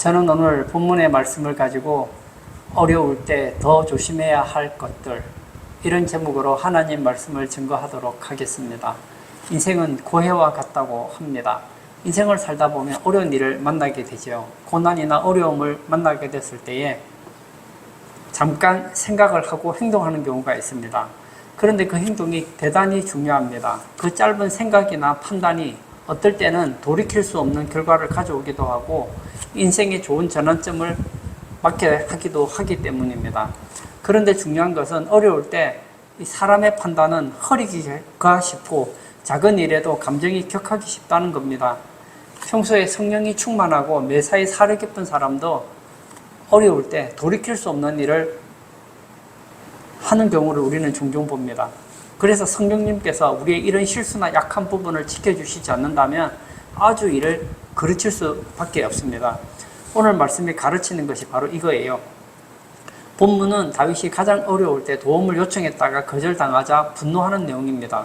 저는 오늘 본문의 말씀을 가지고 어려울 때 더 조심해야 할 것들, 이런 제목으로 하나님 말씀을 증거하도록 하겠습니다. 인생은 고해와 같다고 합니다. 인생을 살다 보면 어려운 일을 만나게 되죠. 고난이나 어려움을 만나게 됐을 때에 잠깐 생각을 하고 행동하는 경우가 있습니다. 그런데 그 행동이 대단히 중요합니다. 그 짧은 생각이나 판단이 어떨 때는 돌이킬 수 없는 결과를 가져오기도 하고 인생의 좋은 전환점을 맞게 하기도 하기 때문입니다. 그런데 중요한 것은 어려울 때 이 사람의 판단은 흐리기가 쉽고 작은 일에도 감정이 격하기 쉽다는 겁니다. 평소에 성령이 충만하고 매사에 사려 깊은 사람도 어려울 때 돌이킬 수 없는 일을 하는 경우를 우리는 종종 봅니다. 그래서 성령님께서 우리의 이런 실수나 약한 부분을 지켜주시지 않는다면 아주 이를 그르칠 수밖에 없습니다. 오늘 말씀이 가르치는 것이 바로 이거예요. 본문은 다윗이 가장 어려울 때 도움을 요청했다가 거절당하자 분노하는 내용입니다.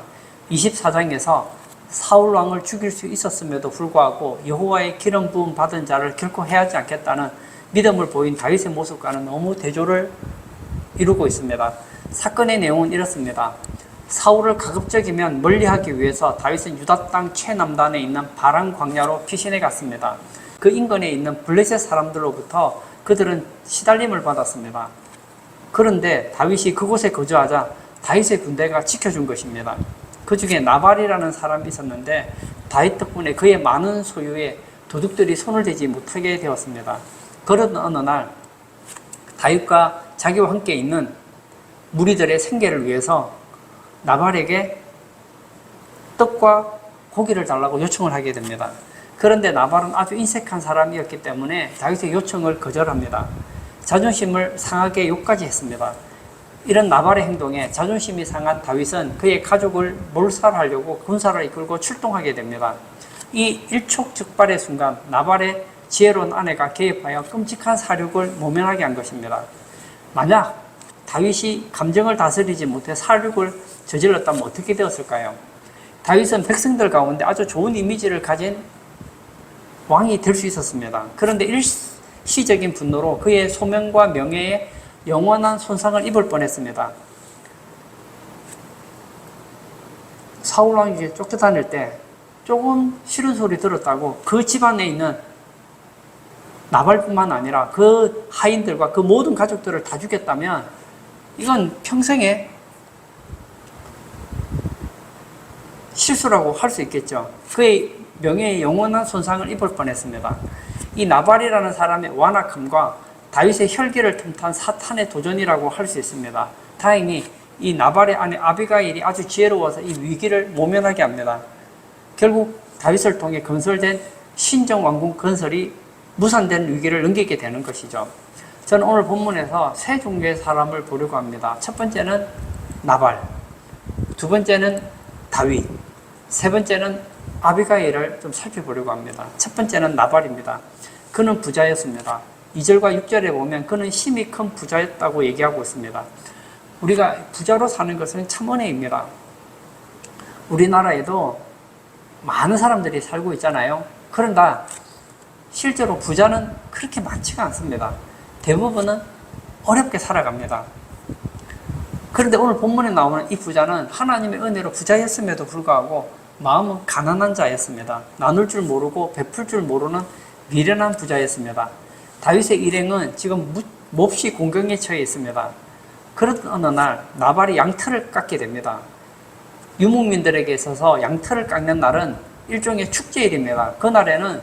24장에서 사울 왕을 죽일 수 있었음에도 불구하고 여호와의 기름 부음 받은 자를 결코 해하지 않겠다는 믿음을 보인 다윗의 모습과는 너무 대조를 이루고 있습니다. 사건의 내용은 이렇습니다. 사울을 가급적이면 멀리하기 위해서 다윗은 유다 땅 최남단에 있는 바란 광야로 피신해 갔습니다. 그 인근에 있는 블레셋 사람들로부터 그들은 시달림을 받았습니다. 그런데 다윗이 그곳에 거주하자 다윗의 군대가 지켜준 것입니다. 그 중에 나발이라는 사람이 있었는데 다윗 덕분에 그의 많은 소유에 도둑들이 손을 대지 못하게 되었습니다. 그런 어느 날 다윗과 자기와 함께 있는 무리들의 생계를 위해서 나발에게 떡과 고기를 달라고 요청을 하게 됩니다. 그런데 나발은 아주 인색한 사람이었기 때문에 다윗의 요청을 거절합니다. 자존심을 상하게 욕까지 했습니다. 이런 나발의 행동에 자존심이 상한 다윗은 그의 가족을 몰살하려고 군사를 이끌고 출동하게 됩니다. 이 일촉즉발의 순간 나발의 지혜로운 아내가 개입하여 끔찍한 사륙을 모면하게 한 것입니다. 만약 다윗이 감정을 다스리지 못해 사륙을 저질렀다면 어떻게 되었을까요? 다윗은 백성들 가운데 아주 좋은 이미지를 가진 왕이 될 수 있었습니다. 그런데 일시적인 분노로 그의 소명과 명예에 영원한 손상을 입을 뻔했습니다. 사울 왕이 쫓겨다닐 때 조금 싫은 소리 들었다고 그 집안에 있는 나발뿐만 아니라 그 하인들과 그 모든 가족들을 다 죽였다면 이건 평생에 실수라고 할 수 있겠죠. 그의 명예에 영원한 손상을 입을 뻔했습니다. 이 나발이라는 사람의 완악함과 다윗의 혈기를 틈탄 사탄의 도전이라고 할 수 있습니다. 다행히 이 나발의 아내 아비가일이 아주 지혜로워서 이 위기를 모면하게 합니다. 결국 다윗을 통해 건설된 신정 왕궁 건설이 무산된 위기를 넘기게 되는 것이죠. 저는 오늘 본문에서 세 종류의 사람을 보려고 합니다. 첫 번째는 나발, 두 번째는 다윗, 세 번째는 아비가일을 좀 살펴보려고 합니다. 첫 번째는 나발입니다. 그는 부자였습니다. 2절과 6절에 보면 그는 힘이 큰 부자였다고 얘기하고 있습니다. 우리가 부자로 사는 것은 참 은혜입니다. 우리나라에도 많은 사람들이 살고 있잖아요. 그런데 실제로 부자는 그렇게 많지가 않습니다. 대부분은 어렵게 살아갑니다. 그런데 오늘 본문에 나오는 이 부자는 하나님의 은혜로 부자였음에도 불구하고 마음은 가난한 자였습니다. 나눌 줄 모르고 베풀 줄 모르는 미련한 부자였습니다. 다윗의 일행은 지금 몹시 공경에 처해 있습니다. 그런 어느 날 나발이 양털을 깎게 됩니다. 유목민들에게 있어서 양털을 깎는 날은 일종의 축제일입니다. 그날에는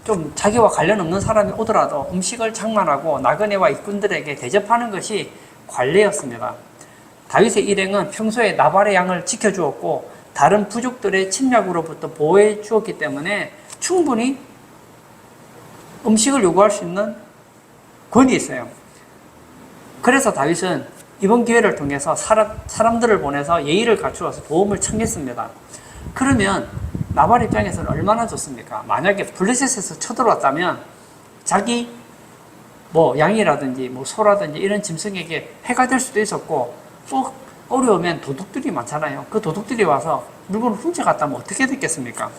좀 자기와 관련 없는 사람이 오더라도 음식을 장만하고 나그네와 일꾼들에게 대접하는 것이 관례였습니다. 다윗의 일행은 평소에 나발의 양을 지켜주었고 다른 부족들의 침략으로부터 보호해 주었기 때문에 충분히 음식을 요구할 수 있는 권이 있어요. 그래서 다윗은 이번 기회를 통해서 사람들을 보내서 예의를 갖추어서 도움을 청했습니다. 그러면 나발 입장에서는 얼마나 좋습니까? 만약에 블레셋에서 쳐들어왔다면 자기 양이라든지 소라든지 이런 짐승에게 해가 될 수도 있었고 또 어려우면 도둑들이 많잖아요. 그 도둑들이 와서 물건을 훔쳐갔다면 어떻게 됐겠습니까?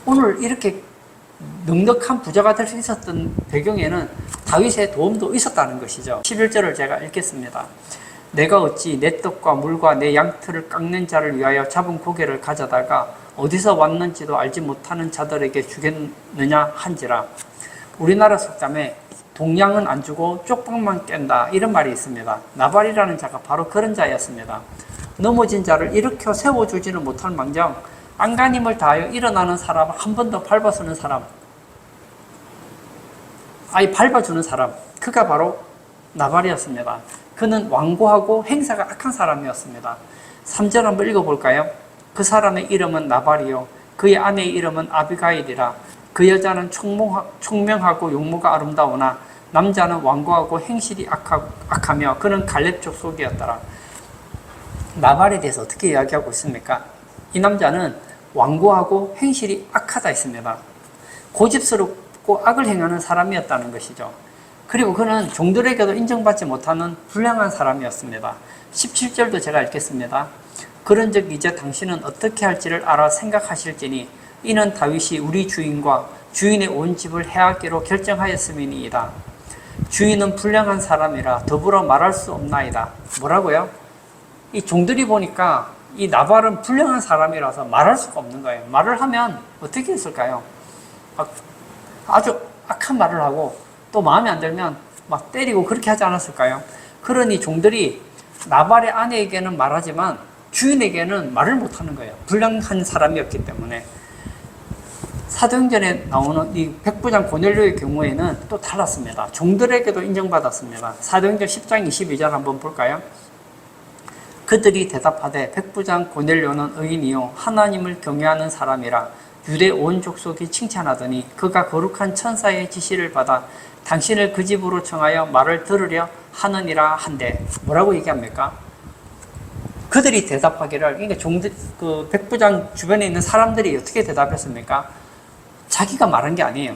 오늘 이렇게 넉넉한 부자가 될 수 있었던 배경에는 다윗의 도움도 있었다는 것이죠. 11절을 제가 읽겠습니다. 내가 어찌 내 떡과 물과 내 양털을 깎는 자를 위하여 잡은 고개를 가져다가 어디서 왔는지도 알지 못하는 자들에게 주겠느냐 한지라. 우리나라 속담에 동양은 안 주고 쪽방만 깬다 이런 말이 있습니다. 나발이라는 자가 바로 그런 자였습니다. 넘어진 자를 일으켜 세워주지는 못할 망정 안간힘을 다하여 일어나는 사람을 한 번 더 밟아서는 사람, 아예 밟아주는 사람, 그가 바로 나발이었습니다. 그는 완고하고 행사가 악한 사람이었습니다. 3절 한번 읽어볼까요? 그 사람의 이름은 나발이요 그의 아내의 이름은 아비가일이라. 그 여자는 총명하고 용모가 아름다우나 남자는 완고하고 행실이 악하며 그는 갈렙 족속이었더라. 나발에 대해서 어떻게 이야기하고 있습니까? 이 남자는 완고하고 행실이 악하다 했습니다. 고집스럽고 악을 행하는 사람이었다는 것이죠. 그리고 그는 종들에게도 인정받지 못하는 불량한 사람이었습니다. 17절도 제가 읽겠습니다. 그런즉 이제 당신은 어떻게 할지를 알아 생각하실지니 이는 다윗이 우리 주인과 주인의 온 집을 해하기로 결정하였음이니이다. 주인은 불량한 사람이라 더불어 말할 수 없나이다. 뭐라고요? 이 종들이 보니까 이 나발은 불량한 사람이라서 말할 수가 없는 거예요. 말을 하면 어떻게 했을까요? 아주 악한 말을 하고 또 마음에 안 들면 막 때리고 그렇게 하지 않았을까요? 그러니 종들이 나발의 아내에게는 말하지만 주인에게는 말을 못하는 거예요. 불량한 사람이었기 때문에. 사도행전에 나오는 이 백부장 고넬료의 경우에는 또 달랐습니다. 종들에게도 인정받았습니다. 사도행전 10장 22절 한번 볼까요? 그들이 대답하되 백부장 고넬료는 의인이요 하나님을 경외하는 사람이라 유대 온 족속이 칭찬하더니 그가 거룩한 천사의 지시를 받아 당신을 그 집으로 청하여 말을 들으려 하느니라 한데. 뭐라고 얘기합니까? 그들이 대답하기를, 그러니까 그 백부장 주변에 있는 사람들이 어떻게 대답했습니까? 자기가 말한 게 아니에요.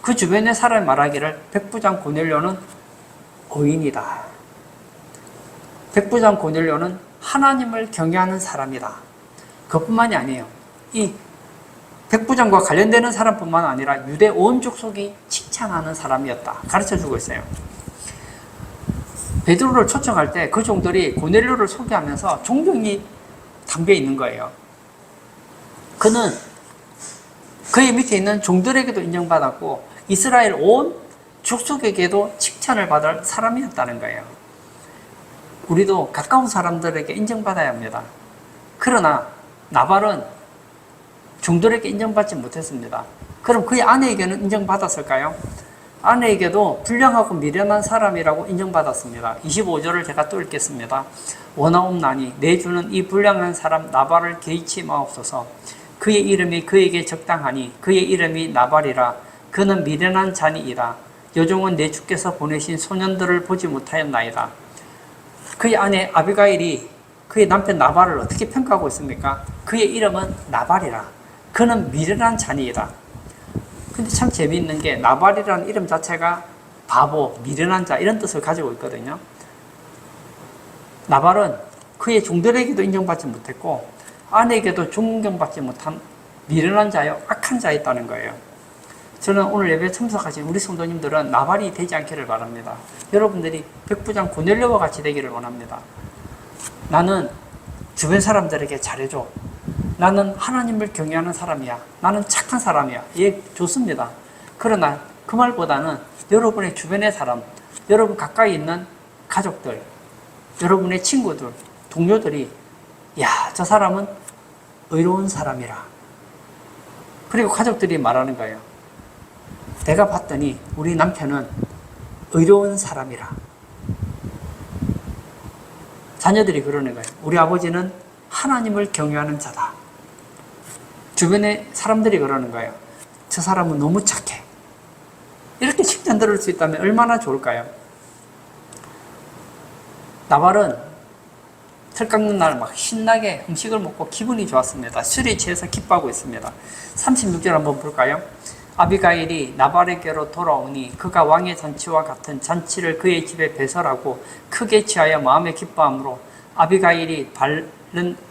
그 주변의 사람이 말하기를 백부장 고넬료는 의인이다. 백부장 고넬료는 하나님을 경외하는 사람이다. 그것뿐만이 아니에요. 이 백부장과 관련되는 사람뿐만 아니라 유대 온 족속이 칭찬하는 사람이었다. 가르쳐주고 있어요. 베드로를 초청할 때 그 종들이 고넬료를 소개하면서 존경이 담겨 있는 거예요. 그는 그의 밑에 있는 종들에게도 인정받았고 이스라엘 온 족속에게도 칭찬을 받을 사람이었다는 거예요. 우리도 가까운 사람들에게 인정받아야 합니다. 그러나 나발은 종들에게 인정받지 못했습니다. 그럼 그의 아내에게는 인정받았을까요? 아내에게도 불량하고 미련한 사람이라고 인정받았습니다. 25절을 제가 또 읽겠습니다. 원하옵나니 내 주는 이 불량한 사람 나발을 개의치 마옵소서. 그의 이름이 그에게 적당하니 그의 이름이 나발이라. 그는 미련한 자니이다. 여종은 내 주께서 보내신 소년들을 보지 못하였나이다. 그의 아내 아비가일이 그의 남편 나발을 어떻게 평가하고 있습니까? 그의 이름은 나발이라. 그는 미련한 자니이다. 근데 참 재미있는 게 나발이라는 이름 자체가 바보, 미련한 자 이런 뜻을 가지고 있거든요. 나발은 그의 종들에게도 인정받지 못했고 아내에게도 존경받지 못한 미련한 자요, 악한 자였다는 거예요. 저는 오늘 예배에 참석하신 우리 성도님들은 나발이 되지 않기를 바랍니다. 여러분들이 백부장 고넬료와 같이 되기를 원합니다. 나는 주변 사람들에게 잘해줘. 나는 하나님을 경외하는 사람이야. 나는 착한 사람이야. 예, 좋습니다. 그러나 그 말보다는 여러분의 주변의 사람, 여러분 가까이 있는 가족들, 여러분의 친구들, 동료들이 야, 저 사람은 의로운 사람이라. 그리고 가족들이 말하는 거예요. 내가 봤더니 우리 남편은 의로운 사람이라. 자녀들이 그러는 거예요. 우리 아버지는 하나님을 경외하는 자다. 주변의 사람들이 그러는 거예요. 저 사람은 너무 착해. 이렇게 칭찬 들을 수 있다면 얼마나 좋을까요? 나발은 털 깎는 날 막 신나게 음식을 먹고 기분이 좋았습니다. 술에 취해서 기뻐하고 있습니다. 36절 한번 볼까요? 아비가일이 나발에게로 돌아오니 그가 왕의 잔치와 같은 잔치를 그의 집에 배설하고 크게 취하여 마음에 기뻐함으로 아비가일이 바른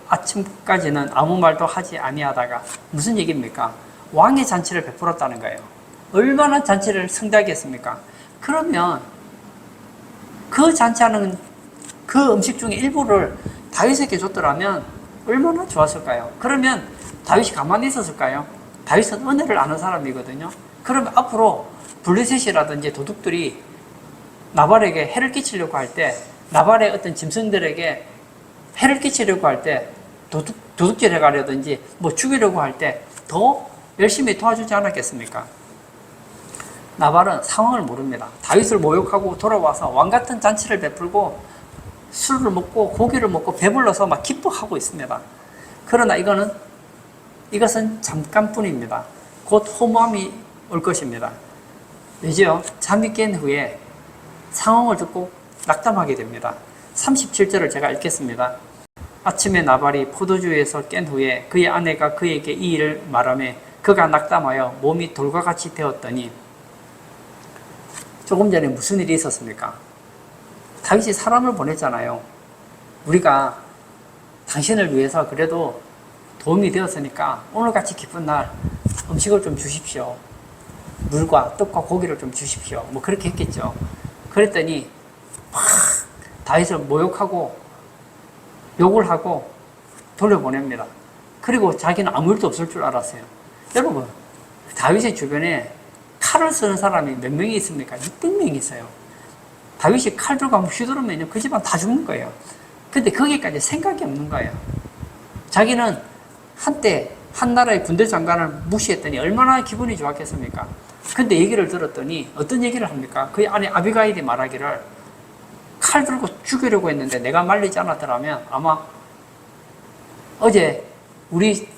아침까지는 아무 말도 하지 아니하다가. 무슨 얘기입니까? 왕의 잔치를 베풀었다는 거예요. 얼마나 잔치를 성대하게 했습니까? 그러면 그 잔치하는 그 음식 중에 일부를 다윗에게 줬더라면 얼마나 좋았을까요? 그러면 다윗이 가만히 있었을까요? 다윗은 은혜를 아는 사람이거든요. 그러면 앞으로 블레셋이라든지 도둑들이 나발에게 해를 끼치려고 할 때, 나발의 어떤 짐승들에게 해를 끼치려고 할 때, 도둑질 해가려든지 뭐 죽이려고 할 때 더 열심히 도와주지 않았겠습니까? 나발은 상황을 모릅니다. 다윗을 모욕하고 돌아와서 왕같은 잔치를 베풀고 술을 먹고 고기를 먹고 배불러서 막 기뻐하고 있습니다. 그러나 이것은 잠깐뿐입니다. 곧 허무함이 올 것입니다. 왜죠? 잠이 깬 후에 상황을 듣고 낙담하게 됩니다. 37절을 제가 읽겠습니다. 아침에 나발이 포도주에서 깬 후에 그의 아내가 그에게 이 일을 말하며 그가 낙담하여 몸이 돌과 같이 되었더니, 조금 전에 무슨 일이 있었습니까? 다윗이 사람을 보냈잖아요. 우리가 당신을 위해서 그래도 도움이 되었으니까 오늘같이 기쁜 날 음식을 좀 주십시오. 물과 떡과 고기를 좀 주십시오. 뭐 그렇게 했겠죠. 그랬더니 막 다윗을 모욕하고 욕을 하고 돌려보냅니다. 그리고 자기는 아무 일도 없을 줄 알았어요. 여러분, 다윗의 주변에 칼을 쓰는 사람이 몇 명이 있습니까? 600명이 있어요. 다윗이 칼 들고 한번 휘두르면 그 집안 다 죽는 거예요. 근데 거기까지 생각이 없는 거예요. 자기는 한때 한 나라의 군대 장관을 무시했더니 얼마나 기분이 좋았겠습니까? 근데 얘기를 들었더니 어떤 얘기를 합니까? 그의 아내 아비가일이 말하기를 칼 들고 죽이려고 했는데 내가 말리지 않았더라면 아마 어제 우리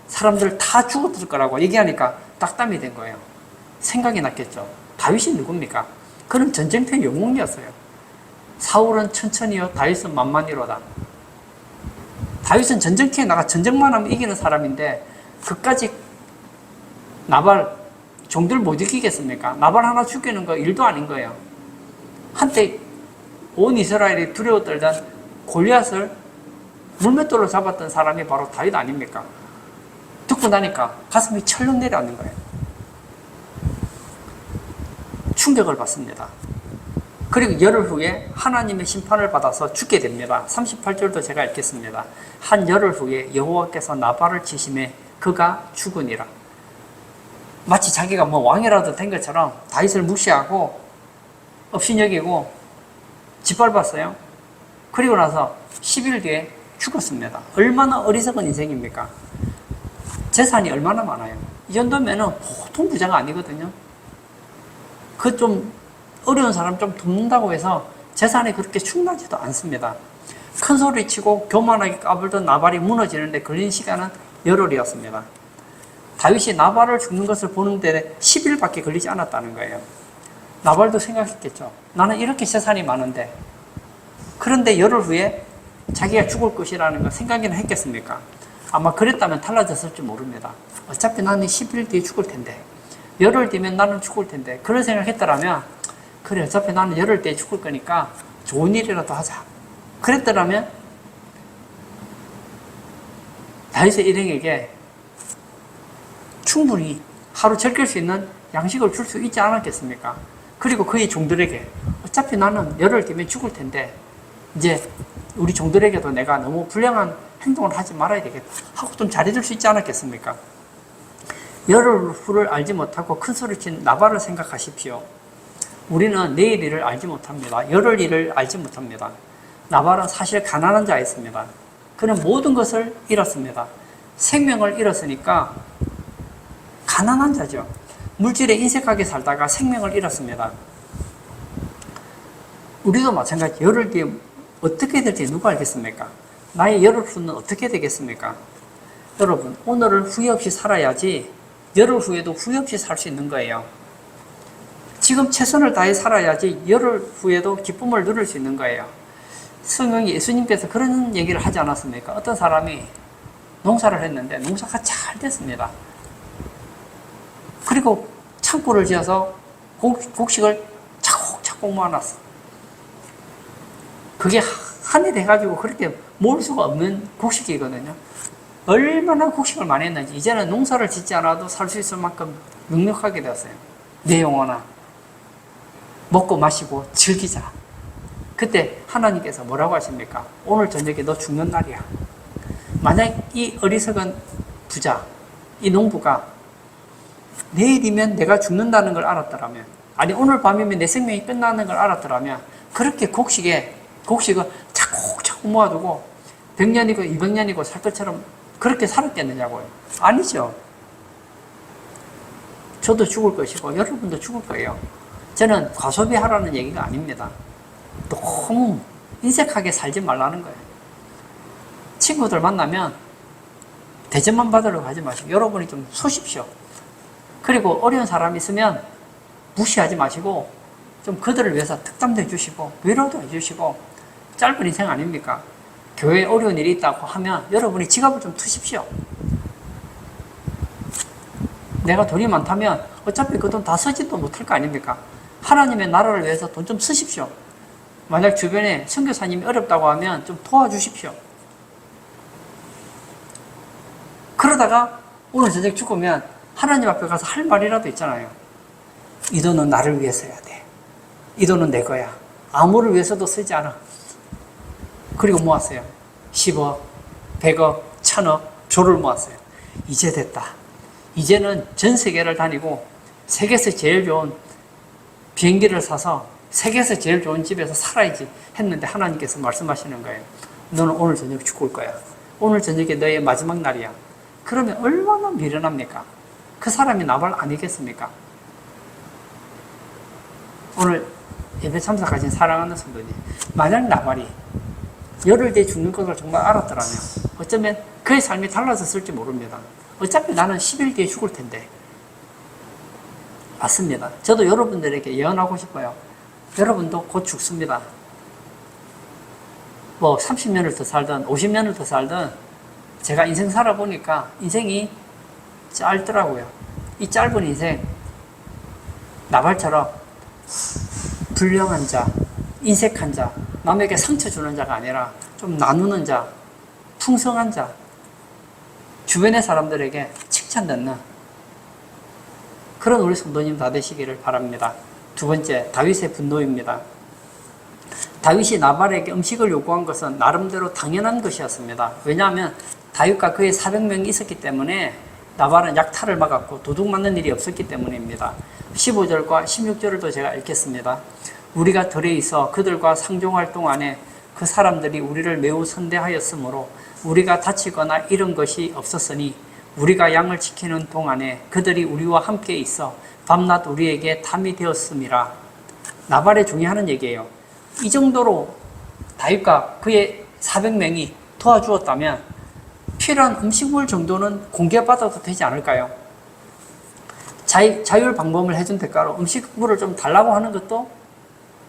사람들 다 죽었을 거라고 얘기하니까 낙담이 된 거예요. 생각이 났겠죠. 다윗이 누굽니까? 그는 전쟁터의 영웅이었어요. 사울은 천천히요, 다윗은 만만히로다. 다윗은 전쟁터에 나가 전쟁만 하면 이기는 사람인데 그까지 나발 종들 못 이기겠습니까? 나발 하나 죽이는 거 일도 아닌 거예요. 한때 온 이스라엘이 두려워 떨던 골리앗을 물맷돌로 잡았던 사람이 바로 다윗 아닙니까? 듣고 나니까 가슴이 철렁 내려앉는 거예요. 충격을 받습니다. 그리고 열흘 후에 하나님의 심판을 받아서 죽게 됩니다. 38절도 제가 읽겠습니다. 한 열흘 후에 여호와께서 나발을 치심에 그가 죽으니라. 마치 자기가 뭐 왕이라도 된 것처럼 다윗을 무시하고 업신여기고 짓밟았어요. 그리고 나서 10일 뒤에 죽었습니다. 얼마나 어리석은 인생입니까? 재산이 얼마나 많아요. 이 정도면은 보통 부자가 아니거든요. 그 좀 어려운 사람 좀 돕는다고 해서 재산이 그렇게 충나지도 않습니다. 큰 소리 치고 교만하게 까불던 나발이 무너지는데 걸린 시간은 열흘이었습니다. 다윗이 나발을 죽는 것을 보는데 10일밖에 걸리지 않았다는 거예요. 나발도 생각했겠죠. 나는 이렇게 재산이 많은데, 그런데 열흘 후에 자기가 죽을 것이라는 걸 생각이나 했겠습니까? 아마 그랬다면 달라졌을지 모릅니다. 어차피 나는 10일 뒤에 죽을 텐데, 열흘 뒤면 나는 죽을 텐데, 그런 생각했더라면 그래, 어차피 나는 열흘 뒤에 죽을 거니까 좋은 일이라도 하자. 그랬더라면 다윗의 일행에게 충분히 하루 즐길 수 있는 양식을 줄 수 있지 않았겠습니까? 그리고 그의 종들에게 어차피 나는 열흘 뒤면 죽을 텐데 이제 우리 종들에게도 내가 너무 불량한 행동을 하지 말아야 되겠다 하고 좀 잘해줄 수 있지 않았겠습니까? 열흘 후를 알지 못하고 큰 소리친 나발을 생각하십시오. 우리는 내일 일을 알지 못합니다. 열흘 일을 알지 못합니다. 나발은 사실 가난한 자였습니다. 그는 모든 것을 잃었습니다. 생명을 잃었으니까 가난한 자죠. 물질에 인색하게 살다가 생명을 잃었습니다. 우리도 마찬가지. 열흘 뒤에 어떻게 될지 누가 알겠습니까? 나의 열흘 후는 어떻게 되겠습니까? 여러분, 오늘을 후회 없이 살아야지 열흘 후에도 후회 없이 살 수 있는 거예요. 지금 최선을 다해 살아야지 열흘 후에도 기쁨을 누릴 수 있는 거예요. 성경에 예수님께서 그런 얘기를 하지 않았습니까? 어떤 사람이 농사를 했는데 농사가 잘 됐습니다. 그리고 창고를 지어서 곡식을 차곡차곡 모아놨어. 그게 한 해 돼가지고 그렇게 모을 수가 없는 곡식이거든요. 얼마나 곡식을 많이 했는지 이제는 농사를 짓지 않아도 살 수 있을 만큼 넉넉하게 되었어요. 내 영혼아, 먹고 마시고 즐기자. 그때 하나님께서 뭐라고 하십니까? 오늘 저녁에 너 죽는 날이야. 만약 이 어리석은 부자, 이 농부가 내일이면 내가 죽는다는 걸 알았더라면, 아니 오늘 밤이면 내 생명이 끝나는 걸 알았더라면 그렇게 곡식을 차곡차곡 모아두고 100년이고 200년이고 살 것처럼 그렇게 살았겠느냐고요. 아니죠. 저도 죽을 것이고 여러분도 죽을 거예요. 저는 과소비하라는 얘기가 아닙니다. 너무 인색하게 살지 말라는 거예요. 친구들 만나면 대접만 받으려고 하지 마시고 여러분이 좀 쏘십시오. 그리고 어려운 사람이 있으면 무시하지 마시고 좀 그들을 위해서 특담도 해주시고 위로도 해주시고 짧은 인생 아닙니까? 교회에 어려운 일이 있다고 하면 여러분이 지갑을 좀 트십시오. 내가 돈이 많다면 어차피 그 돈 다 쓰지도 못할 거 아닙니까? 하나님의 나라를 위해서 돈 좀 쓰십시오. 만약 주변에 선교사님이 어렵다고 하면 좀 도와주십시오. 그러다가 오늘 저녁 죽으면 하나님 앞에 가서 할 말이라도 있잖아요. 이 돈은 나를 위해 써야 돼. 이 돈은 내 거야. 아무를 위해서도 쓰지 않아. 그리고 모았어요. 10억, 100억, 1000억, 조를 모았어요. 이제 됐다. 이제는 전 세계를 다니고 세계에서 제일 좋은 비행기를 사서 세계에서 제일 좋은 집에서 살아야지 했는데 하나님께서 말씀하시는 거예요. 너는 오늘 저녁 죽을 거야. 오늘 저녁에 너의 마지막 날이야. 그러면 얼마나 미련합니까? 그 사람이 나발 아니겠습니까? 오늘 예배 참석하신 사랑하는 성도님, 만약 나발이 열흘 뒤에 죽는 것을 정말 알았더라면 어쩌면 그의 삶이 달라졌을지 모릅니다. 어차피 나는 10일 뒤에 죽을 텐데. 맞습니다. 저도 여러분들에게 예언하고 싶어요. 여러분도 곧 죽습니다. 뭐 30년을 더 살든 50년을 더 살든 제가 인생 살아보니까 인생이 짧더라고요. 이 짧은 인생 나발처럼 불량한 자, 인색한 자, 남에게 상처 주는 자가 아니라 좀 나누는 자, 풍성한 자, 주변의 사람들에게 칭찬받는 그런 우리 성도님 다 되시기를 바랍니다. 두 번째, 다윗의 분노입니다. 다윗이 나발에게 음식을 요구한 것은 나름대로 당연한 것이었습니다. 왜냐하면 다윗과 그의 400명이 있었기 때문에 나발은 약탈을 막았고 도둑 맞는 일이 없었기 때문입니다. 15절과 16절을 또 제가 읽겠습니다. 우리가 들에 있어 그들과 상종할 동안에 그 사람들이 우리를 매우 선대하였으므로 우리가 다치거나 잃은 것이 없었으니 우리가 양을 지키는 동안에 그들이 우리와 함께 있어 밤낮 우리에게 담이 되었음이라. 나발의 종이 하는 얘기예요. 이 정도로 다윗과 그의 400명이 도와주었다면 필요한 음식물 정도는 공개받아도 되지 않을까요? 자율 방범을 해준 대가로 음식물을 좀 달라고 하는 것도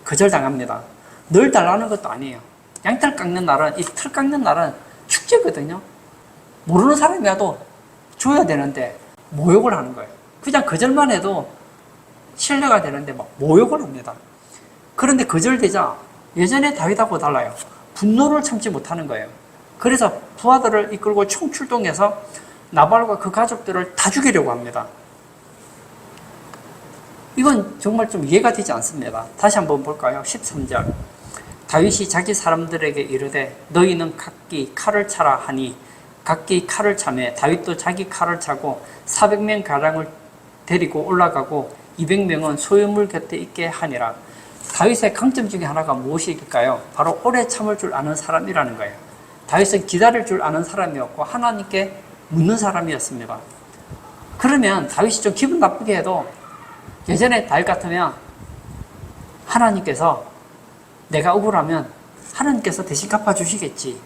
거절당합니다. 늘 달라는 것도 아니에요. 양털 깎는 날은, 이 털 깎는 날은 축제거든요. 모르는 사람이라도 줘야 되는데 모욕을 하는 거예요. 그냥 거절만 해도 신뢰가 되는데 막 모욕을 합니다. 그런데 거절되자 예전에 다윗하고 달라요. 분노를 참지 못하는 거예요. 그래서 부하들을 이끌고 총출동해서 나발과 그 가족들을 다 죽이려고 합니다. 이건 정말 좀 이해가 되지 않습니다. 다시 한번 볼까요? 13절. 다윗이 자기 사람들에게 이르되 너희는 각기 칼을 차라 하니 각기 칼을 차매 다윗도 자기 칼을 차고 400명 가량을 데리고 올라가고 200명은 소유물 곁에 있게 하니라. 다윗의 강점 중에 하나가 무엇일까요? 바로 오래 참을 줄 아는 사람이라는 거예요. 다윗은 기다릴 줄 아는 사람이었고 하나님께 묻는 사람이었습니다. 그러면 다윗이 좀 기분 나쁘게 해도 예전에 다윗 같으면 하나님께서 내가 억울하면 하나님께서 대신 갚아주시겠지.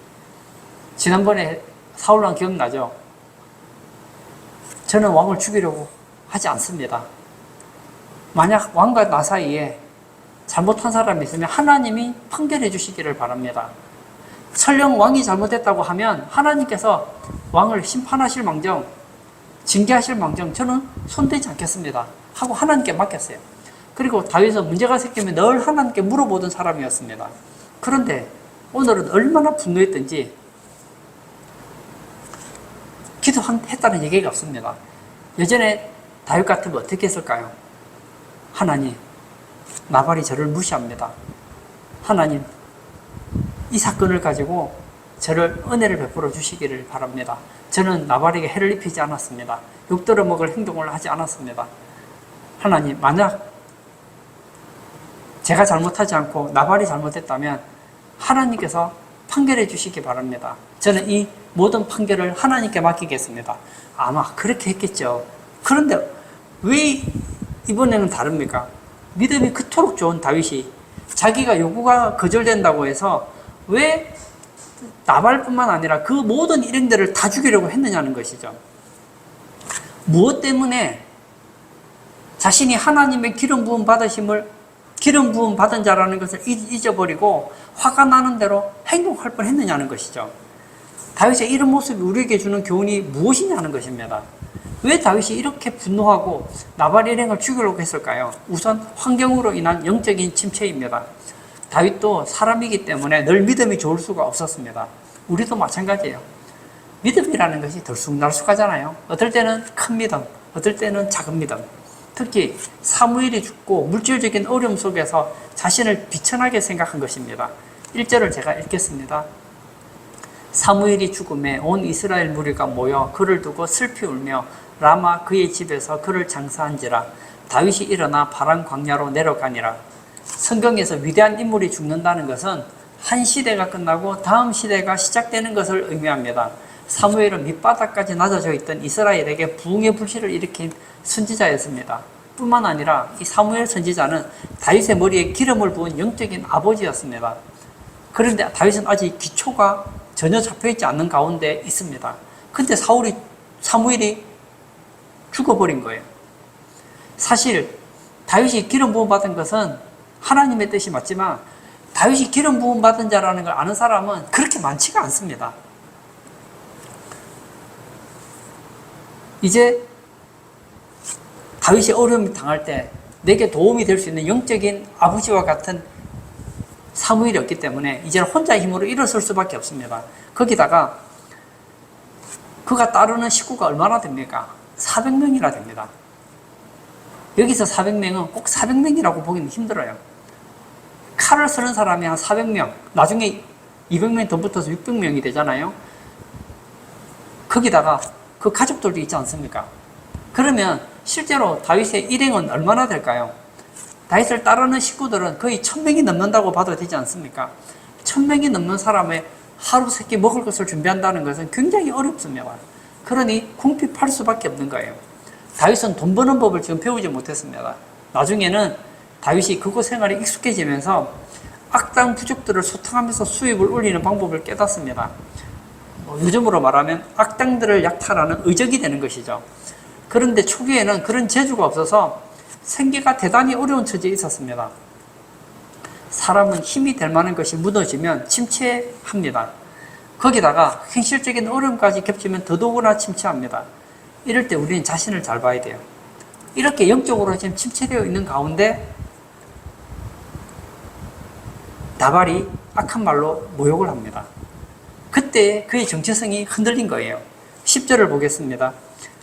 지난번에 사울왕 기억나죠? 저는 왕을 죽이려고 하지 않습니다. 만약 왕과 나 사이에 잘못한 사람이 있으면 하나님이 판결해 주시기를 바랍니다. 설령 왕이 잘못했다고 하면 하나님께서 왕을 심판하실 망정, 징계하실 망정 저는 손대지 않겠습니다 하고 하나님께 맡겼어요. 그리고 다윗은 문제가 생기면 늘 하나님께 물어보던 사람이었습니다. 그런데 오늘은 얼마나 분노했던지 기도했다는 얘기가 없습니다. 예전에 다윗 같으면 어떻게 했을까요? 하나님, 나발이 저를 무시합니다. 하나님, 이 사건을 가지고 저를 은혜를 베풀어 주시기를 바랍니다. 저는 나발에게 해를 입히지 않았습니다. 욕들어 먹을 행동을 하지 않았습니다. 하나님, 만약 제가 잘못하지 않고 나발이 잘못했다면 하나님께서 판결해 주시기 바랍니다. 저는 이 모든 판결을 하나님께 맡기겠습니다. 아마 그렇게 했겠죠. 그런데 왜 이번에는 다릅니까? 믿음이 그토록 좋은 다윗이 자기가 요구가 거절된다고 해서 왜 나발뿐만 아니라 그 모든 일행들을 다 죽이려고 했느냐는 것이죠. 무엇 때문에 자신이 하나님의 기름 부음 받은 자라는 것을 잊어버리고 화가 나는 대로 행동할 뻔했느냐는 것이죠. 다윗의 이런 모습이 우리에게 주는 교훈이 무엇이냐는 것입니다. 왜 다윗이 이렇게 분노하고 나발 일행을 죽이려고 했을까요? 우선 환경으로 인한 영적인 침체입니다. 다윗도 사람이기 때문에 늘 믿음이 좋을 수가 없었습니다. 우리도 마찬가지예요. 믿음이라는 것이 들쑥날쑥하잖아요. 어떨 때는 큰 믿음, 어떨 때는 작은 믿음. 특히 사무엘이 죽고 물질적인 어려움 속에서 자신을 비천하게 생각한 것입니다. 1절을 제가 읽겠습니다. 사무엘이 죽음에 온 이스라엘 무리가 모여 그를 두고 슬피 울며 라마 그의 집에서 그를 장사한지라. 다윗이 일어나 파란 광야로 내려가니라. 성경에서 위대한 인물이 죽는다는 것은 한 시대가 끝나고 다음 시대가 시작되는 것을 의미합니다. 사무엘은 밑바닥까지 낮아져 있던 이스라엘에게 부흥의 불씨를 일으킨 선지자였습니다. 뿐만 아니라 이 사무엘 선지자는 다윗의 머리에 기름을 부은 영적인 아버지였습니다. 그런데 다윗은 아직 기초가 전혀 잡혀있지 않는 가운데 있습니다. 근데 사무엘이 죽어버린 거예요. 사실 다윗이 기름 부음 받은 것은 하나님의 뜻이 맞지만 다윗이 기름 부음 받은 자라는 걸 아는 사람은 그렇게 많지가 않습니다. 이제 다윗이 어려움을 당할 때 내게 도움이 될 수 있는 영적인 아버지와 같은 사무엘이 없기 때문에 이제는 혼자의 힘으로 일어설 수밖에 없습니다. 거기다가 그가 따르는 식구가 얼마나 됩니까? 400명이나 됩니다. 여기서 400명은 꼭 400명이라고 보기는 힘들어요. 칼을 쓰는 사람이 한 400명, 나중에 200명이 더 붙어서 600명이 되잖아요. 거기다가 그 가족들도 있지 않습니까? 그러면 실제로 다윗의 일행은 얼마나 될까요? 다윗을 따르는 식구들은 거의 1000명이 넘는다고 봐도 되지 않습니까? 1000명이 넘는 사람의 하루 세끼 먹을 것을 준비한다는 것은 굉장히 어렵습니다. 그러니 궁핍할 수밖에 없는 거예요. 다윗은 돈 버는 법을 지금 배우지 못했습니다. 나중에는 다윗이 그곳 생활에 익숙해지면서 악당 부족들을 소탕하면서 수입을 올리는 방법을 깨닫습니다. 요즘으로 말하면 악당들을 약탈하는 의적이 되는 것이죠. 그런데 초기에는 그런 재주가 없어서 생계가 대단히 어려운 처지에 있었습니다. 사람은 힘이 될 만한 것이 무너지면 침체합니다. 거기다가 현실적인 어려움까지 겹치면 더더구나 침체합니다. 이럴 때 우리는 자신을 잘 봐야 돼요. 이렇게 영적으로 지금 침체되어 있는 가운데 나발이 악한 말로 모욕을 합니다. 그때 그의 정체성이 흔들린 거예요. 10절을 보겠습니다.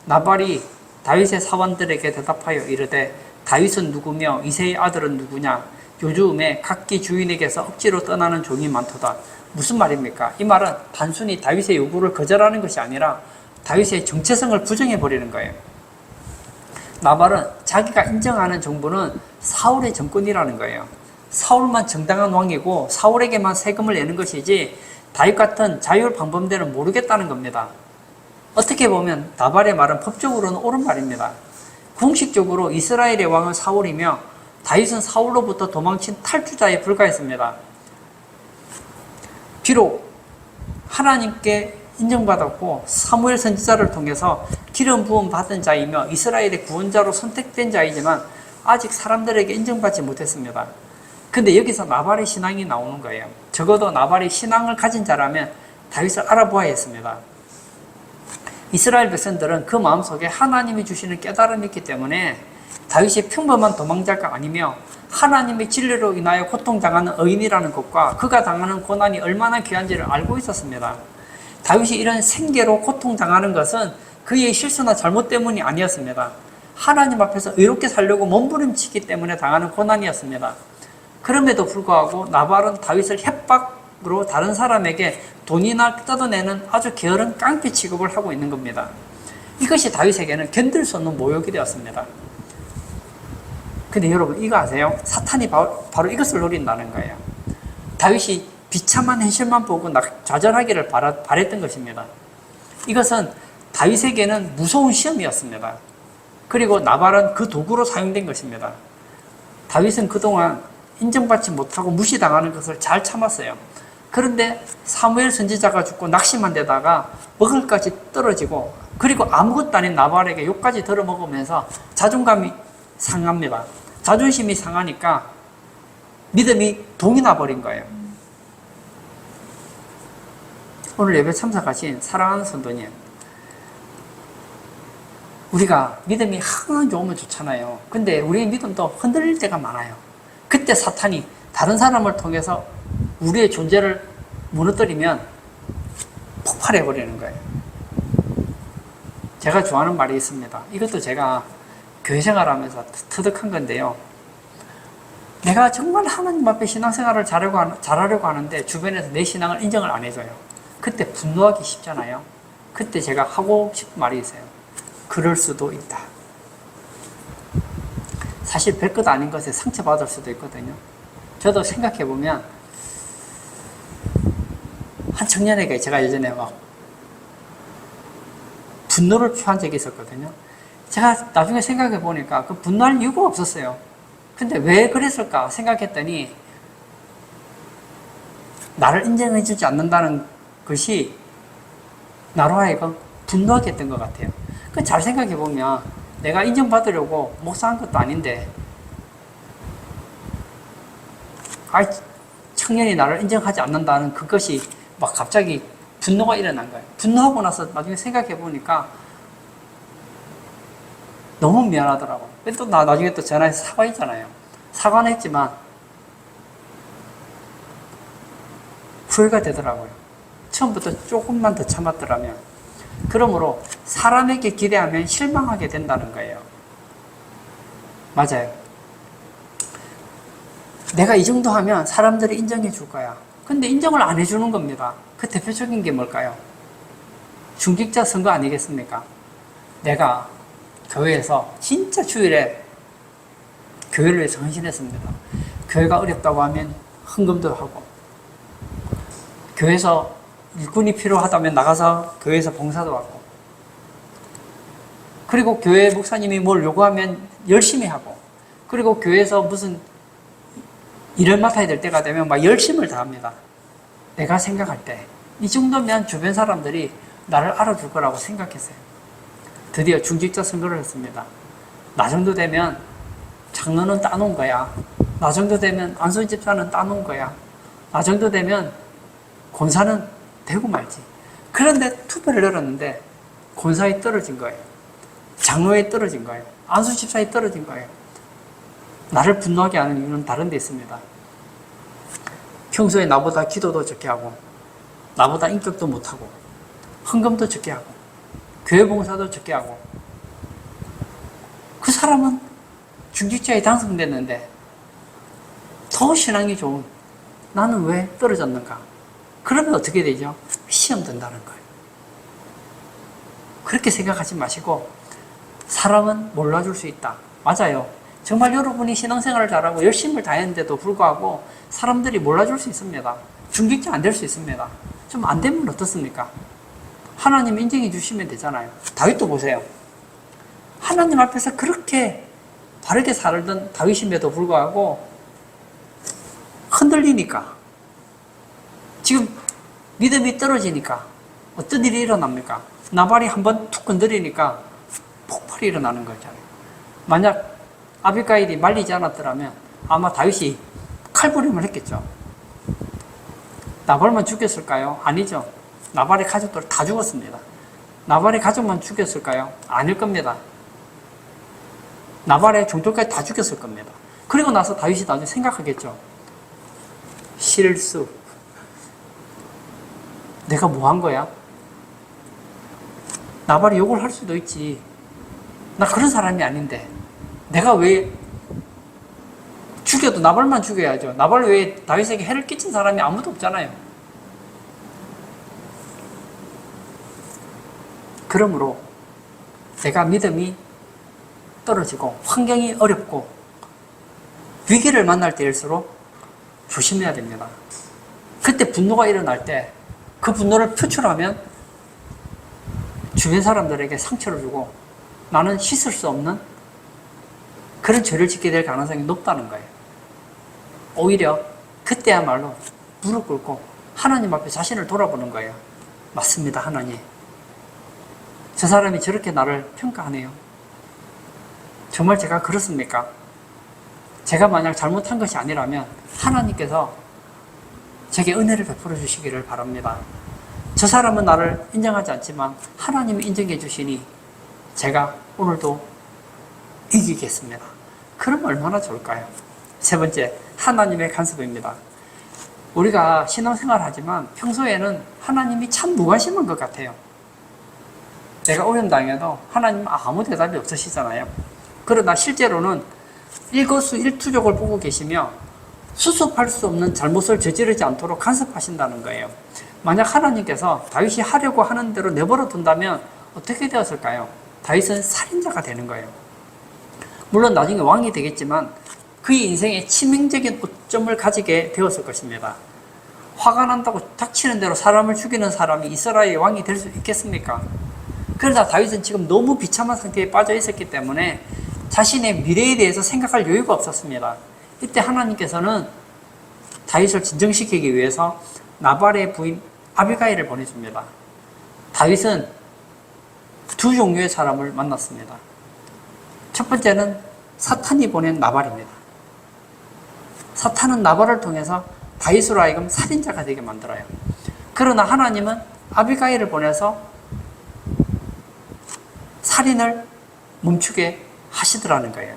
나발이 다윗의 사원들에게 대답하여 이르되 다윗은 누구며 이새의 아들은 누구냐? 요즘에 각기 주인에게서 억지로 떠나는 종이 많도다. 무슨 말입니까? 이 말은 단순히 다윗의 요구를 거절하는 것이 아니라 다윗의 정체성을 부정해버리는 거예요. 나발은 자기가 인정하는 정부는 사울의 정권이라는 거예요. 사울만 정당한 왕이고 사울에게만 세금을 내는 것이지 다윗 같은 자율 방범대는 모르겠다는 겁니다. 어떻게 보면 나발의 말은 법적으로는 옳은 말입니다. 공식적으로 이스라엘의 왕은 사울이며 다윗은 사울로부터 도망친 탈주자에 불과했습니다. 비록 하나님께 인정받았고 사무엘 선지자를 통해서 기름 부음 받은 자이며 이스라엘의 구원자로 선택된 자이지만 아직 사람들에게 인정받지 못했습니다. 근데 여기서 나발의 신앙이 나오는 거예요. 적어도 나발이 신앙을 가진 자라면 다윗을 알아보아야 했습니다. 이스라엘 백성들은 그 마음속에 하나님이 주시는 깨달음이 있기 때문에 다윗이 평범한 도망자가 아니며 하나님의 진리로 인하여 고통당하는 의인이라는 것과 그가 당하는 고난이 얼마나 귀한지를 알고 있었습니다. 다윗이 이런 생계로 고통당하는 것은 그의 실수나 잘못 때문이 아니었습니다. 하나님 앞에서 의롭게 살려고 몸부림치기 때문에 당하는 고난이었습니다. 그럼에도 불구하고 나발은 다윗을 협박으로 다른 사람에게 돈이나 뜯어내는 아주 게으른 깡패 취급을 하고 있는 겁니다. 이것이 다윗에게는 견딜 수 없는 모욕이 되었습니다. 근데 여러분 이거 아세요? 사탄이 바로 이것을 노린다는 거예요. 다윗이 비참한 현실만 보고 좌절하기를 바랬던 것입니다. 이것은 다윗에게는 무서운 시험이었습니다. 그리고 나발은 그 도구로 사용된 것입니다. 다윗은 그동안 인정받지 못하고 무시당하는 것을 잘 참았어요. 그런데 사무엘 선지자가 죽고 낙심한 데다가 먹을까지 떨어지고 그리고 아무것도 아닌 나발에게 욕까지 들어먹으면서 자존감이 상합니다. 자존심이 상하니까 믿음이 동이 나버린 거예요. 오늘 예배 참석하신 사랑하는 성도님, 우리가 믿음이 항상 좋으면 좋잖아요. 근데 우리의 믿음도 흔들릴 때가 많아요. 그때 사탄이 다른 사람을 통해서 우리의 존재를 무너뜨리면 폭발해버리는 거예요. 제가 좋아하는 말이 있습니다. 이것도 제가 교회 생활하면서 터득한 건데요. 내가 정말 하나님 앞에 신앙생활을 잘하려고 하는데 주변에서 내 신앙을 인정을 안 해줘요. 그때 분노하기 쉽잖아요. 그때 제가 하고 싶은 말이 있어요. 그럴 수도 있다. 사실 별것 아닌 것에 상처받을 수도 있거든요. 저도 생각해보면 한 청년에게 제가 예전에 막 분노를 표한 적이 있었거든요. 제가 나중에 생각해보니까 그 분노할 이유가 없었어요. 근데 왜 그랬을까 생각했더니 나를 인정해주지 않는다는 것이 나로 하여금 분노하게 했던 것 같아요. 잘 생각해보면 내가 인정받으려고 목사한 것도 아닌데 청년이 나를 인정하지 않는다는 그것이 막 갑자기 분노가 일어난 거예요. 분노하고 나서 나중에 생각해보니까 너무 미안하더라고요. 또 나중에 또 전화해서 사과했잖아요. 사과는 했지만 후회가 되더라고요. 처음부터 조금만 더 참았더라면. 그러므로 사람에게 기대하면 실망하게 된다는 거예요. 맞아요. 내가 이 정도 하면 사람들이 인정해 줄 거야. 근데 인정을 안 해주는 겁니다. 그 대표적인 게 뭘까요? 중직자 선거 아니겠습니까? 내가 교회에서 진짜 주일에 교회를 위해서 헌신했습니다. 교회가 어렵다고 하면 헌금도 하고, 교회에서 일꾼이 필요하다면 나가서 교회에서 봉사도 하고, 그리고 교회 목사님이 뭘 요구하면 열심히 하고, 그리고 교회에서 무슨 일을 맡아야 될 때가 되면 막 열심을 다합니다. 내가 생각할 때 이 정도면 주변 사람들이 나를 알아줄 거라고 생각했어요. 드디어 중직자 선거를 했습니다. 나 정도 되면 장로는 따놓은 거야. 나 정도 되면 안수 집사는 따놓은 거야. 나 정도 되면 권사는 되고 말지. 그런데 투표를 열었는데 권사에 떨어진 거예요. 장로에 떨어진 거예요. 안수 집사에 떨어진 거예요. 나를 분노하게 하는 이유는 다른 데 있습니다. 평소에 나보다 기도도 적게 하고, 나보다 인격도 못하고, 헌금도 적게 하고, 교회 봉사도 적게 하고, 그 사람은 중직자에 당선됐는데 더 신앙이 좋은 나는 왜 떨어졌는가? 그러면 어떻게 되죠? 시험 든다는 거예요. 그렇게 생각하지 마시고 사람은 몰라줄 수 있다. 맞아요. 정말 여러분이 신앙생활을 잘하고 열심을 다했는데도 불구하고 사람들이 몰라줄 수 있습니다. 중직자 안 될 수 있습니다. 좀 안 되면 어떻습니까? 하나님 인정해 주시면 되잖아요. 다윗도 보세요. 하나님 앞에서 그렇게 바르게 살던 다윗임에도 불구하고 흔들리니까, 지금 믿음이 떨어지니까 어떤 일이 일어납니까? 나발이 한번 툭 건드리니까 폭발이 일어나는 거잖아요. 만약 아비가일이 말리지 않았더라면 아마 다윗이 칼부림을 했겠죠. 나발만 죽였을까요? 아니죠. 나발의 가족들 다 죽었습니다. 나발의 가족만 죽였을까요? 아닐 겁니다. 나발의 종족까지 다 죽였을 겁니다. 그리고 나서 다윗이 나중에 생각하겠죠. 실수. 내가 뭐 한 거야? 나발이 욕을 할 수도 있지. 나 그런 사람이 아닌데 내가 왜 죽여도 나발만 죽여야죠. 나발 외에 다윗에게 해를 끼친 사람이 아무도 없잖아요. 그러므로 내가 믿음이 떨어지고 환경이 어렵고 위기를 만날 때일수록 조심해야 됩니다. 그때 분노가 일어날 때 그 분노를 표출하면 주변 사람들에게 상처를 주고 나는 씻을 수 없는 그런 죄를 짓게 될 가능성이 높다는 거예요. 오히려 그때야말로 무릎 꿇고 하나님 앞에 자신을 돌아보는 거예요. 맞습니다, 하나님. 저 사람이 저렇게 나를 평가하네요. 정말 제가 그렇습니까? 제가 만약 잘못한 것이 아니라면 하나님께서 제게 은혜를 베풀어 주시기를 바랍니다. 저 사람은 나를 인정하지 않지만 하나님이 인정해 주시니 제가 오늘도 이기겠습니다. 그럼 얼마나 좋을까요? 세 번째, 하나님의 간섭입니다. 우리가 신앙생활 하지만 평소에는 하나님이 참 무관심한 것 같아요. 내가 오염 당해도 하나님은 아무 대답이 없으시잖아요. 그러나 실제로는 일거수일투족을 보고 계시며 수습할 수 없는 잘못을 저지르지 않도록 간섭하신다는 거예요. 만약 하나님께서 다윗이 하려고 하는 대로 내버려 둔다면 어떻게 되었을까요? 다윗은 살인자가 되는 거예요. 물론 나중에 왕이 되겠지만 그의 인생에 치명적인 오점을 가지게 되었을 것입니다. 화가 난다고 닥치는 대로 사람을 죽이는 사람이 이스라엘의 왕이 될 수 있겠습니까? 그러나 다윗은 지금 너무 비참한 상태에 빠져 있었기 때문에 자신의 미래에 대해서 생각할 여유가 없었습니다. 이때 하나님께서는 다윗을 진정시키기 위해서 나발의 부인 아비가일을 보내줍니다. 다윗은 두 종류의 사람을 만났습니다. 첫 번째는 사탄이 보낸 나발입니다. 사탄은 나발을 통해서 다윗으로 하여금 살인자가 되게 만들어요. 그러나 하나님은 아비가일을 보내서 살인을 멈추게 하시더라는 거예요.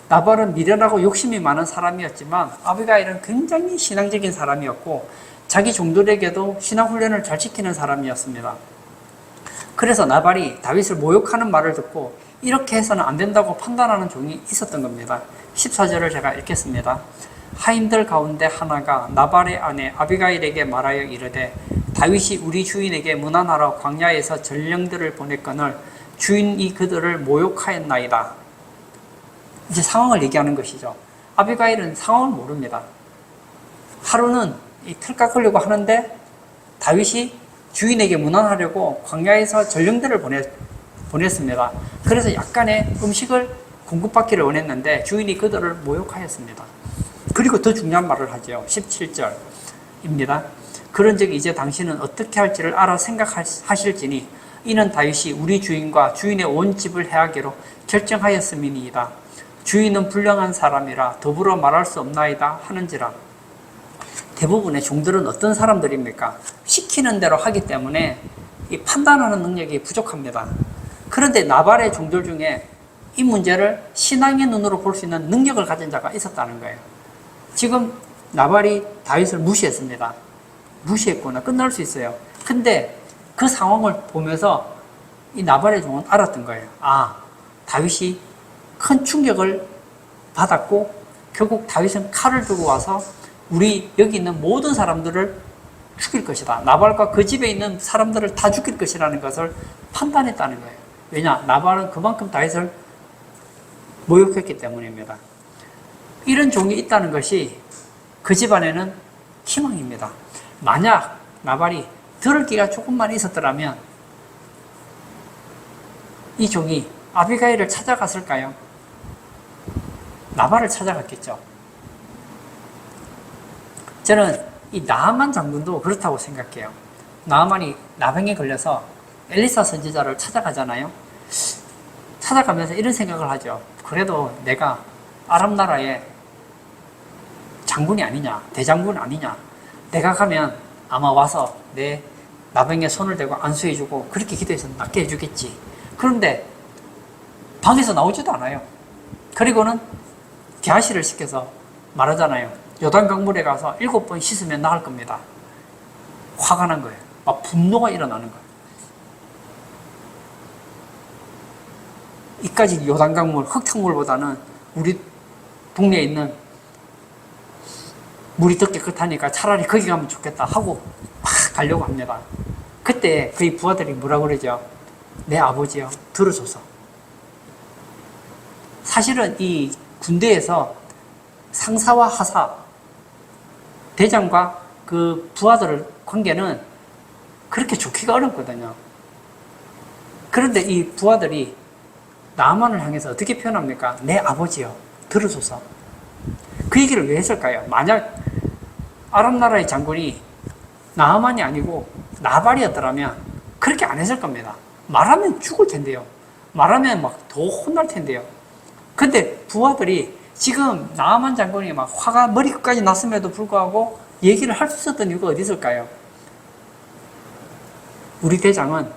나발은 미련하고 욕심이 많은 사람이었지만 아비가일은 굉장히 신앙적인 사람이었고 자기 종들에게도 신앙훈련을 잘 시키는 사람이었습니다. 그래서 나발이 다윗을 모욕하는 말을 듣고 이렇게 해서는 안 된다고 판단하는 종이 있었던 겁니다. 14절을 제가 읽겠습니다. 하인들 가운데 하나가 나발의 아내 아비가일에게 말하여 이르되 다윗이 우리 주인에게 문안하러 광야에서 전령들을 보냈거늘 주인이 그들을 모욕하였나이다. 이제 상황을 얘기하는 것이죠. 아비가일은 상황을 모릅니다. 하루는 이 틀 깎으려고 하는데 다윗이 주인에게 문안하려고 광야에서 전령들을 보냈습니다. 그래서 약간의 음식을 공급받기를 원했는데 주인이 그들을 모욕하였습니다. 그리고 더 중요한 말을 하죠. 17절입니다. 그런즉 이제 당신은 어떻게 할지를 알아 생각하실지니 이는 다윗이 우리 주인과 주인의 온 집을 해하기로 결정하였음이니이다. 주인은 불량한 사람이라 더불어 말할 수 없나이다 하는지라. 대부분의 종들은 어떤 사람들입니까? 시키는 대로 하기 때문에 이 판단하는 능력이 부족합니다. 그런데 나발의 종들 중에 이 문제를 신앙의 눈으로 볼 수 있는 능력을 가진 자가 있었다는 거예요. 지금 나발이 다윗을 무시했습니다. 무시했구나. 끝날 수 있어요. 근데 그 상황을 보면서 이 나발의 종은 알았던 거예요. 아, 다윗이 큰 충격을 받았고 결국 다윗은 칼을 들고 와서 우리 여기 있는 모든 사람들을 죽일 것이다. 나발과 그 집에 있는 사람들을 다 죽일 것이라는 것을 판단했다는 거예요. 왜냐? 나발은 그만큼 다윗을 모욕했기 때문입니다. 이런 종이 있다는 것이 그 집안에는 희망입니다. 만약 나발이 들을 기가 조금만 있었더라면 이 종이 아비가일을 찾아갔을까요? 나발을 찾아갔겠죠. 저는 이 나아만 장군도 그렇다고 생각해요. 나아만이 나병에 걸려서 엘리사 선지자를 찾아가잖아요. 찾아가면서 이런 생각을 하죠. 그래도 내가 아람 나라의 장군이 아니냐, 대장군 아니냐. 내가 가면 아마 와서 내 나병에 손을 대고 안수해주고 그렇게 기도해서 낫게 해주겠지. 그런데 방에서 나오지도 않아요. 그리고는 게하시를 시켜서 말하잖아요. 요단 강물에 가서 7번 씻으면 나을 겁니다. 화가 난 거예요. 막 분노가 일어나는 거예요. 이까지 요단강물, 흙탕물보다는 우리 동네에 있는 물이 더 깨끗하니까 차라리 거기 가면 좋겠다 하고 막 가려고 합니다. 그때 그의 부하들이 뭐라 그러죠? 내 아버지요, 들어줘서. 사실은 이 군대에서 상사와 하사, 대장과 그 부하들 관계는 그렇게 좋기가 어렵거든요. 그런데 이 부하들이 나만을 향해서 어떻게 표현합니까? 내 아버지요, 들어줘서. 그 얘기를 왜 했을까요? 만약 아랍나라의 장군이 나만이 아니고 나발이었더라면 그렇게 안 했을 겁니다. 말하면 죽을 텐데요. 말하면 막 더 혼날 텐데요. 근데 부하들이 지금 나만 장군이 막 화가 머리끝까지 났음에도 불구하고 얘기를 할 수 있었던 이유가 어디 있을까요? 우리 대장은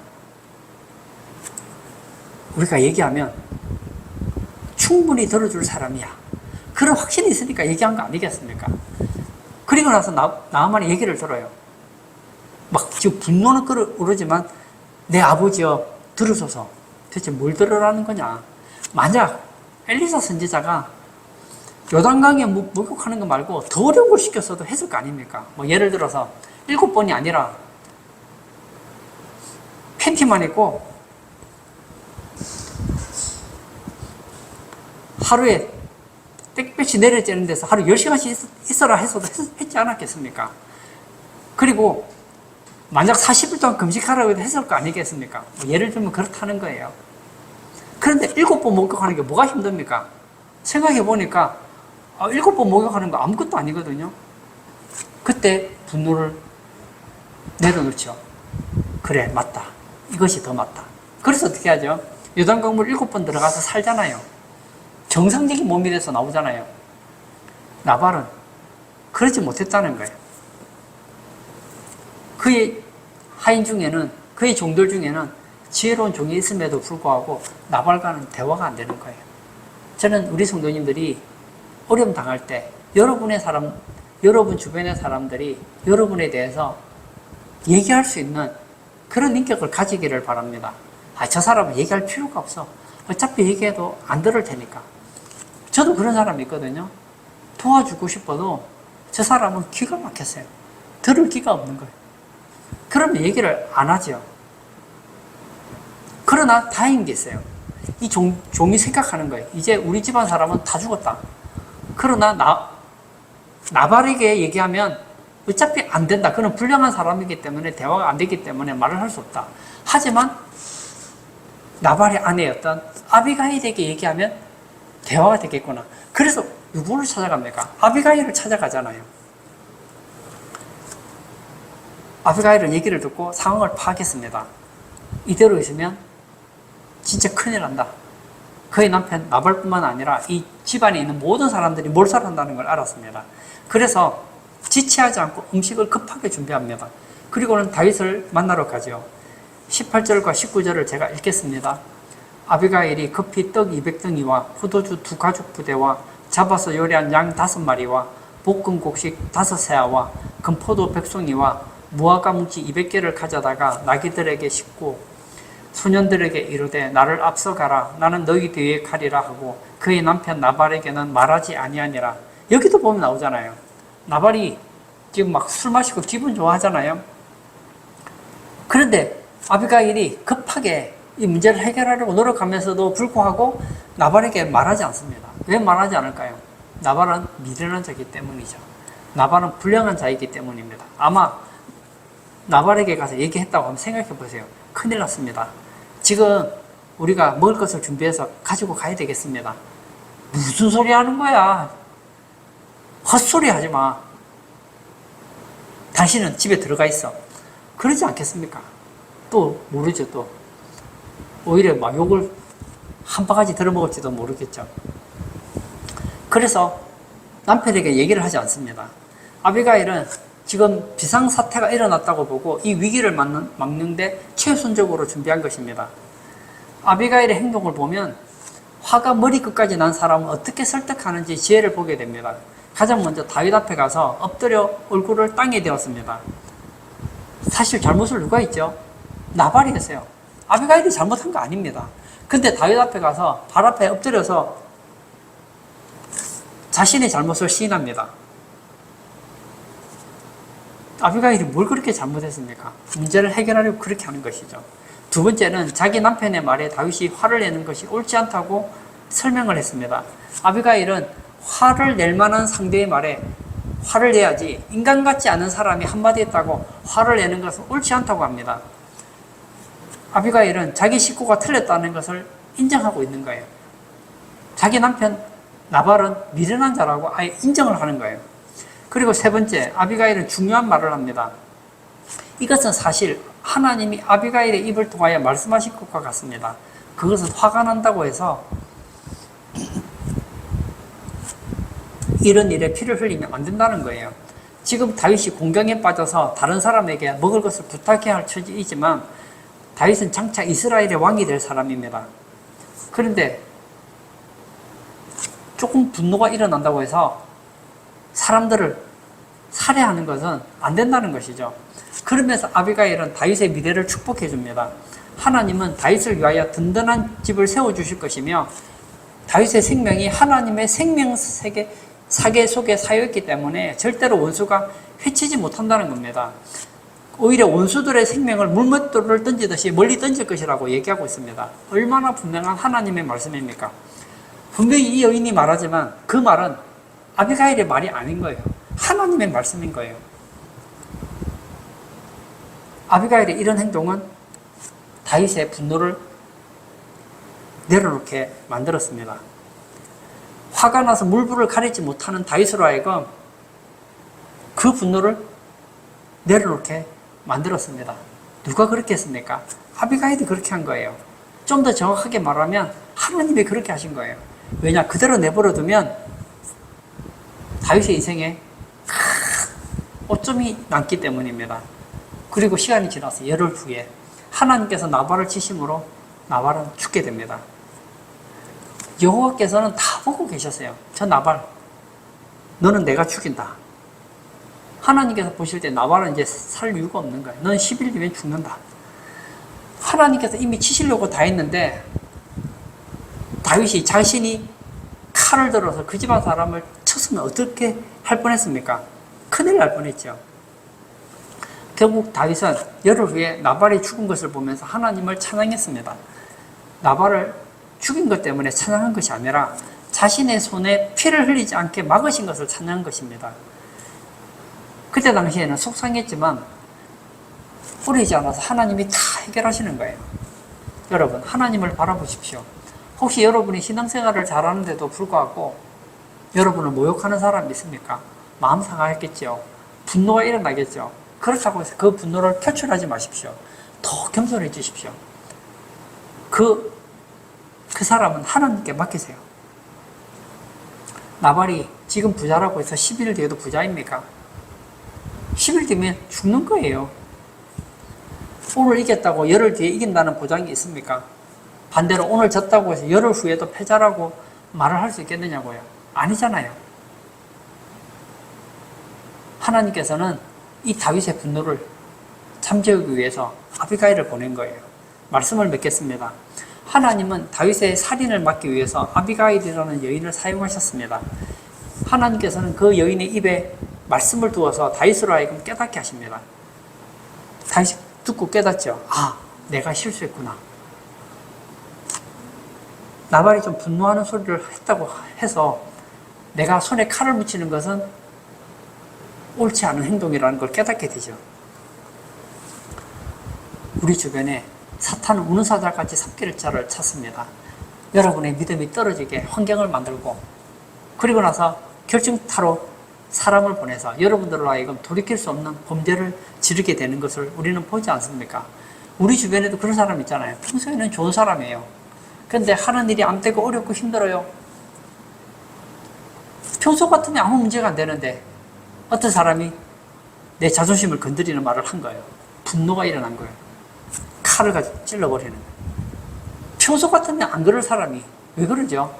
우리가 얘기하면 충분히 들어줄 사람이야. 그런 확신이 있으니까 얘기한 거 아니겠습니까? 그리고 나서 나만의 얘기를 들어요. 막 지금 분노는 끓어오르지만 내 아버지여 들으소서. 대체 뭘 들으라는 거냐? 만약 엘리사 선지자가 요단강에 목욕하는 거 말고 더 어려운 걸 시켰어도 했을 거 아닙니까? 뭐 예를 들어서 7번이 아니라 팬티만 입고 하루에 땡볕이 내려지는 데서 하루 10시간씩 있어라 했어도 했지 않았겠습니까? 그리고 만약 40일 동안 금식하라고 해도 했을 거 아니겠습니까? 뭐 예를 들면 그렇다는 거예요. 그런데 7번 목욕하는 게 뭐가 힘듭니까? 생각해 보니까 7번 목욕하는 거 아무것도 아니거든요. 그때 분노를 내려놓죠. 그래, 맞다. 이것이 더 맞다. 그래서 어떻게 하죠? 요단강물 7번 들어가서 살잖아요. 정상적인 몸이 돼서 나오잖아요. 나발은 그러지 못했다는 거예요. 그의 하인 중에는, 그의 종들 중에는 지혜로운 종이 있음에도 불구하고 나발과는 대화가 안 되는 거예요. 저는 우리 성도님들이 어려움 당할 때 여러분 주변의 사람들이 여러분에 대해서 얘기할 수 있는 그런 인격을 가지기를 바랍니다. 저 사람은 얘기할 필요가 없어. 어차피 얘기해도 안 들을 테니까. 저도 그런 사람이 있거든요. 도와주고 싶어도 저 사람은 기가 막혔어요. 들을 기가 없는 거예요. 그러면 얘기를 안 하죠. 그러나 다행인 게 있어요. 이 종이 생각하는 거예요. 이제 우리 집안 사람은 다 죽었다. 그러나 나발에게 얘기하면 어차피 안 된다. 그는 불량한 사람이기 때문에 대화가 안 되기 때문에 말을 할 수 없다. 하지만 나발의 아내였던 아비가일에게 얘기하면 대화가 되겠구나. 그래서 누구를 찾아갑니까? 아비가일을 찾아가잖아요. 아비가일은 얘기를 듣고 상황을 파악했습니다. 이대로 있으면 진짜 큰일 난다. 그의 남편 나발뿐만 아니라 이 집안에 있는 모든 사람들이 몰살한다는 걸 알았습니다. 그래서 지체하지 않고 음식을 급하게 준비합니다. 그리고는 다윗을 만나러 가죠. 18절과 19절을 제가 읽겠습니다. 아비가일이 급히 떡 200덩이와 포도주 2가죽 부대와 잡아서 요리한 양 5마리와 볶은 곡식 5세아와 금포도 100송이와 무화과 뭉치 200개를 가져다가 나귀들에게 싣고 소년들에게 이르되 나를 앞서가라. 나는 너희 뒤에 가리라 하고 그의 남편 나발에게는 말하지 아니하니라. 여기도 보면 나오잖아요. 나발이 지금 막 술 마시고 기분 좋아하잖아요. 그런데 아비가일이 급하게 이 문제를 해결하려고 노력하면서도 불구하고 나발에게 말하지 않습니다. 왜 말하지 않을까요? 나발은 미련한 자이기 때문이죠. 나발은 불량한 자이기 때문입니다. 아마 나발에게 가서 얘기했다고 한번 생각해 보세요. 큰일 났습니다. 지금 우리가 먹을 것을 준비해서 가지고 가야 되겠습니다. 무슨 소리 하는 거야? 헛소리 하지 마. 당신은 집에 들어가 있어. 그러지 않겠습니까? 또 모르죠. 또 오히려 막 욕을 한 바가지 들어먹을지도 모르겠죠. 그래서 남편에게 얘기를 하지 않습니다. 아비가일은 지금 비상사태가 일어났다고 보고 이 위기를 막는데 최우선적으로 준비한 것입니다. 아비가일의 행동을 보면 화가 머리끝까지 난 사람은 어떻게 설득하는지 지혜를 보게 됩니다. 가장 먼저 다윗 앞에 가서 엎드려 얼굴을 땅에 대었습니다. 사실 잘못을 누가 했죠? 나발이 했어요. 아비가일이 잘못한 거 아닙니다. 근데 다윗 앞에 가서 발 앞에 엎드려서 자신의 잘못을 시인합니다. 아비가일이 뭘 그렇게 잘못했습니까? 문제를 해결하려고 그렇게 하는 것이죠. 두 번째는 자기 남편의 말에 다윗이 화를 내는 것이 옳지 않다고 설명을 했습니다. 아비가일은 화를 낼 만한 상대의 말에 화를 내야지, 인간 같지 않은 사람이 한마디 했다고 화를 내는 것은 옳지 않다고 합니다. 아비가일은 자기 식구가 틀렸다는 것을 인정하고 있는 거예요. 자기 남편 나발은 미련한 자라고 아예 인정을 하는 거예요. 그리고 세 번째, 아비가일은 중요한 말을 합니다. 이것은 사실 하나님이 아비가일의 입을 통하여 말씀하신 것과 같습니다. 그것은 화가 난다고 해서 이런 일에 피를 흘리면 안 된다는 거예요. 지금 다윗이 공경에 빠져서 다른 사람에게 먹을 것을 부탁해야 할 처지이지만 다윗은 장차 이스라엘의 왕이 될 사람입니다. 그런데 조금 분노가 일어난다고 해서 사람들을 살해하는 것은 안 된다는 것이죠. 그러면서 아비가일은 다윗의 미래를 축복해 줍니다. 하나님은 다윗을 위하여 든든한 집을 세워주실 것이며 다윗의 생명이 하나님의 사계 속에 사여있기 때문에 절대로 원수가 해치지 못한다는 겁니다. 오히려 원수들의 생명을 물맷돌을 던지듯이 멀리 던질 것이라고 얘기하고 있습니다. 얼마나 분명한 하나님의 말씀입니까? 분명히 이 여인이 말하지만 그 말은 아비가일의 말이 아닌 거예요. 하나님의 말씀인 거예요. 아비가일의 이런 행동은 다윗의 분노를 내려놓게 만들었습니다. 화가 나서 물불을 가리지 못하는 다윗으로 하여금 그 분노를 내려놓게 만들었습니다. 누가 그렇게 했습니까? 아비가일이 그렇게 한 거예요. 좀 더 정확하게 말하면 하나님이 그렇게 하신 거예요. 왜냐? 그대로 내버려두면 다윗의 인생에 오점이 남기 때문입니다. 그리고 시간이 지나서 열흘 후에 하나님께서 나발을 치심으로 나발은 죽게 됩니다. 여호와께서는 다 보고 계셨어요. 저 나발, 너는 내가 죽인다. 하나님께서 보실 때 나발은 이제 살 이유가 없는 거예요. 너는 10일 뒤면 죽는다. 하나님께서 이미 치시려고 다 했는데 다윗이 자신이 칼을 들어서 그 집안 사람을 쳤으면 어떻게 할 뻔했습니까? 큰일 날 뻔했죠. 결국 다윗은 열흘 후에 나발이 죽은 것을 보면서 하나님을 찬양했습니다. 나발을 죽인 것 때문에 찬양한 것이 아니라 자신의 손에 피를 흘리지 않게 막으신 것을 찬양한 것입니다. 그때 당시에는 속상했지만 오래지 않아서 하나님이 다 해결하시는 거예요. 여러분, 하나님을 바라보십시오. 혹시 여러분이 신앙생활을 잘하는데도 불구하고 여러분을 모욕하는 사람이 있습니까? 마음 상하겠죠. 분노가 일어나겠죠. 그렇다고 해서 그 분노를 표출하지 마십시오. 더 겸손해지십시오. 그 사람은 하나님께 맡기세요. 나발이 지금 부자라고 해서 10일 뒤에도 부자입니까? 10일 뒤면 죽는 거예요. 오늘 이겼다고 열흘 뒤에 이긴다는 보장이 있습니까? 반대로 오늘 졌다고 해서 열흘 후에도 패자라고 말을 할 수 있겠느냐고요? 아니잖아요. 하나님께서는 이 다윗의 분노를 잠재우기 위해서 아비가일을 보낸 거예요. 말씀을 맺겠습니다. 하나님은 다윗의 살인을 막기 위해서 아비가일이라는 여인을 사용하셨습니다. 하나님께서는 그 여인의 입에 말씀을 두어서 다윗으로 하여금 깨닫게 하십니다. 다윗이 듣고 깨닫죠. 아, 내가 실수했구나. 나발이 좀 분노하는 소리를 했다고 해서 내가 손에 칼을 묻히는 것은 옳지 않은 행동이라는 걸 깨닫게 되죠. 우리 주변에 사탄은 우는 사자같이 삽길 자를 찾습니다. 여러분의 믿음이 떨어지게 환경을 만들고 그리고 나서 결정타로 사람을 보내서 여러분들로 하여금 돌이킬 수 없는 범죄를 지르게 되는 것을 우리는 보지 않습니까? 우리 주변에도 그런 사람 있잖아요. 평소에는 좋은 사람이에요. 그런데 하는 일이 안 되고 어렵고 힘들어요. 평소 같으면 아무 문제가 안 되는데 어떤 사람이 내 자존심을 건드리는 말을 한 거예요. 분노가 일어난 거예요. 칼을 가지고 찔러버리는 거예요. 평소 같으면 안 그럴 사람이 왜 그러죠?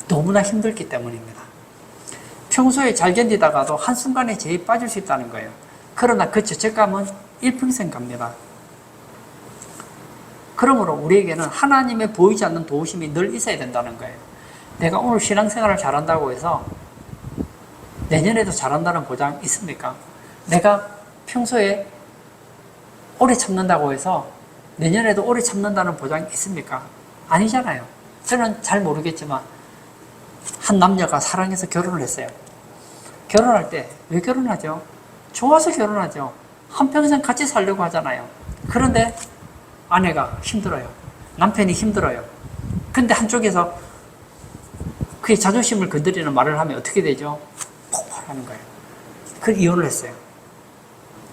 너무나 힘들기 때문입니다. 평소에 잘 견디다가도 한순간에 죄에 빠질 수 있다는 거예요. 그러나 그 죄책감은 일평생 갑니다. 그러므로 우리에게는 하나님의 보이지 않는 도우심이 늘 있어야 된다는 거예요. 내가 오늘 신앙생활을 잘한다고 해서 내년에도 잘한다는 보장 있습니까? 내가 평소에 오래 참는다고 해서 내년에도 오래 참는다는 보장이 있습니까? 아니잖아요. 저는 잘 모르겠지만 한 남녀가 사랑해서 결혼을 했어요. 결혼할 때 왜 결혼하죠? 좋아서 결혼하죠. 한평생 같이 살려고 하잖아요. 그런데 아내가 힘들어요. 남편이 힘들어요. 근데 한쪽에서 그의 자존심을 건드리는 말을 하면 어떻게 되죠? 폭발하는 거예요. 그래서 이혼을 했어요.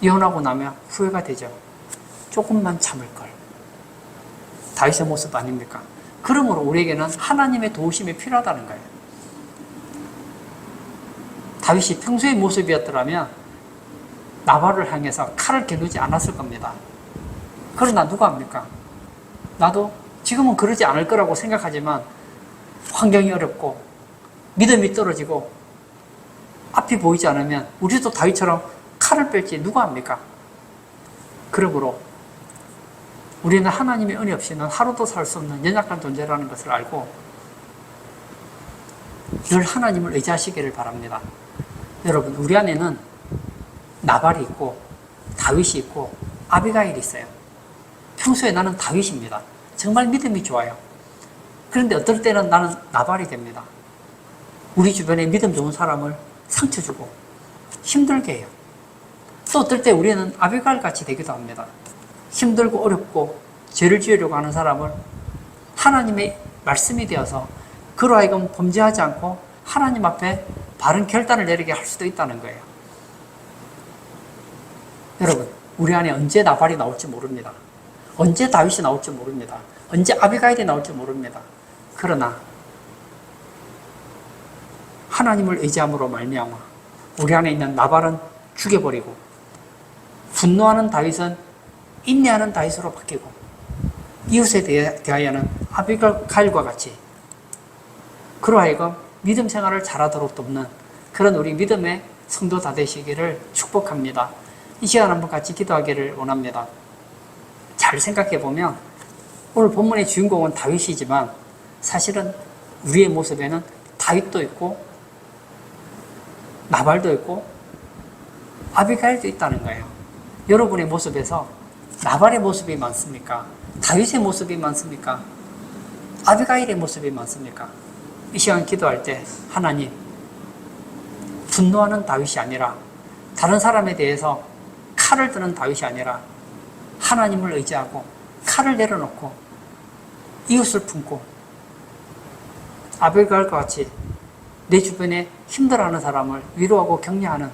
이혼하고 나면 후회가 되죠. 조금만 참을 걸. 다윗의 모습 아닙니까? 그러므로 우리에게는 하나님의 도우심이 필요하다는 거예요. 다윗이 평소의 모습이었더라면 나발을 향해서 칼을 겨누지 않았을 겁니다. 그러나 누가 합니까? 나도 지금은 그러지 않을 거라고 생각하지만 환경이 어렵고 믿음이 떨어지고 앞이 보이지 않으면 우리도 다윗처럼 칼을 뺄지 누가 합니까? 그러므로 우리는 하나님의 은혜 없이는 하루도 살 수 없는 연약한 존재라는 것을 알고 늘 하나님을 의지하시기를 바랍니다. 여러분, 우리 안에는 나발이 있고 다윗이 있고 아비가일이 있어요. 평소에 나는 다윗입니다. 정말 믿음이 좋아요. 그런데 어떨 때는 나는 나발이 됩니다. 우리 주변에 믿음 좋은 사람을 상처 주고 힘들게 해요. 또 어떨 때 우리는 아비가일 같이 되기도 합니다. 힘들고 어렵고 죄를 지으려고 하는 사람을 하나님의 말씀이 되어서 그로 하여금 범죄하지 않고 하나님 앞에 바른 결단을 내리게 할 수도 있다는 거예요. 여러분, 우리 안에 언제 나발이 나올지 모릅니다. 언제 다윗이 나올지 모릅니다. 언제 아비가일이 나올지 모릅니다. 그러나 하나님을 의지함으로 말미암아 우리 안에 있는 나발은 죽여버리고 분노하는 다윗은 인내하는 다윗으로 바뀌고 이웃에 대하여는 아비가일과 같이 그로 하여금 믿음 생활을 잘하도록 돕는 그런 우리 믿음의 성도 다 되시기를 축복합니다. 이 시간 한번 같이 기도하기를 원합니다. 잘 생각해 보면 오늘 본문의 주인공은 다윗이지만 사실은 우리의 모습에는 다윗도 있고 나발도 있고 아비가일도 있다는 거예요. 여러분의 모습에서 나발의 모습이 많습니까? 다윗의 모습이 많습니까? 아비가일의 모습이 많습니까? 이 시간 기도할 때 하나님, 분노하는 다윗이 아니라 다른 사람에 대해서 칼을 드는 다윗이 아니라 하나님을 의지하고 칼을 내려놓고 이웃을 품고 아비가일과 같이 내 주변에 힘들어하는 사람을 위로하고 격려하는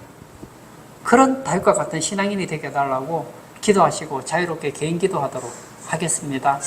그런 다윗과 같은 신앙인이 되게 해달라고 기도하시고 자유롭게 개인 기도하도록 하겠습니다.